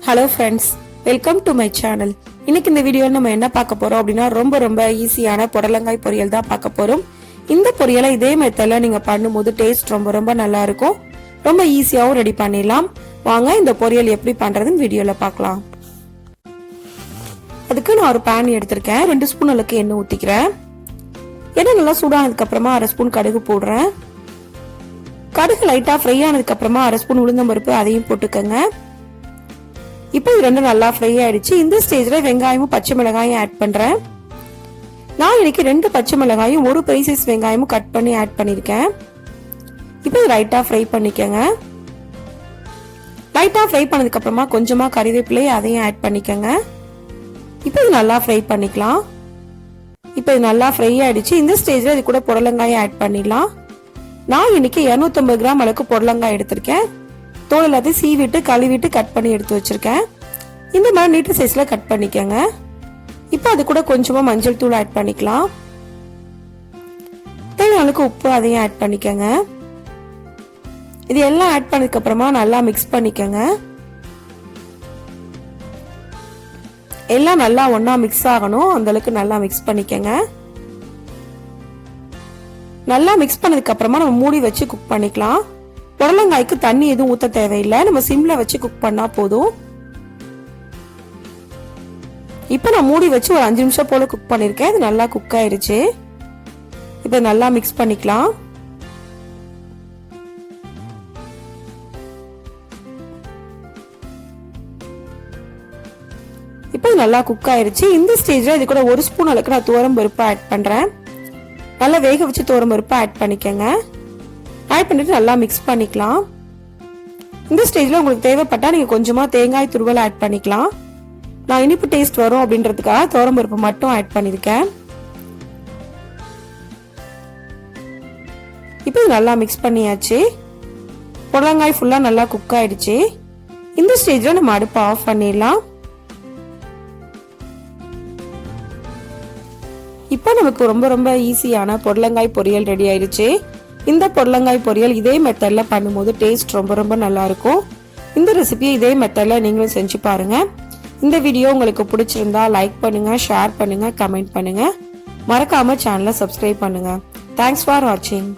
Hello friends, welcome to my channel. இன்னைக்கு இந்த வீடியோல நம்ம என்ன பார்க்க போறோம் அப்படினா ரொம்ப ஈஸியான புடலங்காய் பொரியல் தான் பார்க்க போறோம். இந்த பொரியலை இதே மெத்தட்ல நீங்க பண்ணும்போது டேஸ்ட் ரொம்ப நல்லா இருக்கும். ரொம்ப ஈஸியாவும் ரெடி பண்ணிடலாம். வாங்க இந்த பொரியல் எப்படி பண்றதுன்னு வீடியோல பார்க்கலாம். அதுக்கு நான் ஒரு pan எடுத்துர்க்கேன். 2 ஸ்பூன் அளவுக்கு எண்ணெய் ஊத்திக்கிறேன். எண்ணெய் நல்லா சூடானதுக்கு அப்புறமா 1/2 ஸ்பூன் கடுகு போடுறேன். கடுகு லைட்டா ஃப்ரை ஆனதுக்கு அப்புறமா 1/2 ஸ்பூன் உளுந்தம் பருப்பு அதையும் போட்டுக்கங்க. இப்போ இது ரெண்டும் நல்லா ஃப்ரை ஆயிடுச்சு. இந்த ஸ்டேஜ்ல வெங்காயமும் பச்சை மிளகாயும் ஆட் பண்றேன். நான் இன்னைக்கு 2 பச்சை மிளகாயும் ஒரு பெரிய சைஸ் வெங்காயமும் கட் பண்ணி ஆட் பண்ணிருக்கேன். இப்போ இது லைட்டா ஃப்ரை பண்ணிக்கங்க. லைட்டா ஃப்ரை பண்ணதுக்கு அப்புறமா கொஞ்சமா கறிவேப்பிலை அதையும் ஆட் பண்ணிக்கங்க. இப்போ இது நல்லா ஃப்ரை பண்ணிக்கலாம். இப்போ இது நல்லா ஃப்ரை ஆயிடுச்சு. இந்த ஸ்டேஜ்ல இது கூட புடலங்காயை ஆட் பண்ணிடலாம். நான் இன்னைக்கு 250 கிராம் அளவுக்கு புடலங்காய் எடுத்திருக்கேன். தோல் எல்லாத்தையும் சீவிட்டு கழுவிட்டு கட் பண்ணி எடுத்து வச்சிருக்கேன். இந்த மாதிரி நீட்ட சைஸ்ல கட் பண்ணிக்கங்க. இப்போ அது கூட கொஞ்சமா மஞ்சள் தூள் ஆட் பண்ணிக்கலாம். தேவையான அளவுக்கு உப்பு அதையும் ஆட் பண்ணிக்கங்க. இது எல்லாம் ஆட் பண்ணதுக்கு அப்புறமா நல்லா மிக்ஸ் பண்ணிக்கங்க. எல்லாம் நல்லா ஒண்ணா மிக்ஸ் ஆகணும். அந்த அளவுக்கு நல்லா மிக்ஸ் பண்ணிக்கங்க. நல்லா மிக்ஸ் பண்ணதுக்கு அப்புறமா நம்ம மூடி வச்சு குக் பண்ணிக்கலாம். புடலங்காய்க்கு தண்ணி எதுவும் ஊத்த தேவையில்லை. நம்ம சிம்ல வச்சு குக் பண்ணா போதும். இப்போ நான் மூடி வச்சு ஒரு 5 நிமிஷம் போல குக் பண்ணிருக்கேன். இது நல்லா குக் ஆயிருச்சு. இப்போ நல்லா மிக்ஸ் பண்ணிக்கலாம். இப்போ நல்லா குக் ஆயிருச்சு. இந்த ஸ்டேஜ்ல இது கூட 1 ஸ்பூன் அளவுக்கு நான் துவரம் பருப்பு ஆட் பண்றேன். நல்லா வேக வச்சு துவரம் பருப்பு ஆட் பண்ணிக்கங்க. ஆட் பண்ணிட்டு நல்லா மிக்ஸ் பண்ணிக்கலாம். இந்த ஸ்டேஜ்ல உங்களுக்கு தேவைப்பட்டா நீங்க கொஞ்சமா தேங்காய் துருவல் ஆட் பண்ணிக்கலாம். நான் இனிப்பு டேஸ்ட் வரும் அப்படின்றதுக்காக துவரம் பருப்பு மட்டும் ஆட் பண்ணிருக்கேன். இப்போ நல்லா மிக்ஸ் பண்ணியாச்சு. புடலங்காய் ஃபுல்லா நல்லா குக் ஆயிடுச்சு. இந்த ஸ்டேஜ்ல நம்ம அடுப்பை ஆஃப் பண்ணிடலாம். இப்போ நமக்கு ரொம்ப ஈஸியான புடலங்காய் பொரியல் ரெடி ஆயிடுச்சு. இந்த புடலங்காய் பொரியல் இதே மெத்தட்ல பண்ணும்போது டேஸ்ட் ரொம்ப நல்லா இருக்கும். இந்த ரெசிபியை இதே மெத்தட்ல நீங்களும் செஞ்சு பாருங்க. இந்த வீடியோ உங்களுக்கு பிடிச்சிருந்தா லைக் பண்ணுங்க, ஷேர் பண்ணுங்க, கமெண்ட் பண்ணுங்க. மறக்காம சேனலை சப்ஸ்கிரைப் பண்ணுங்க. தேங்க்ஸ் ஃபார் வாட்சிங்.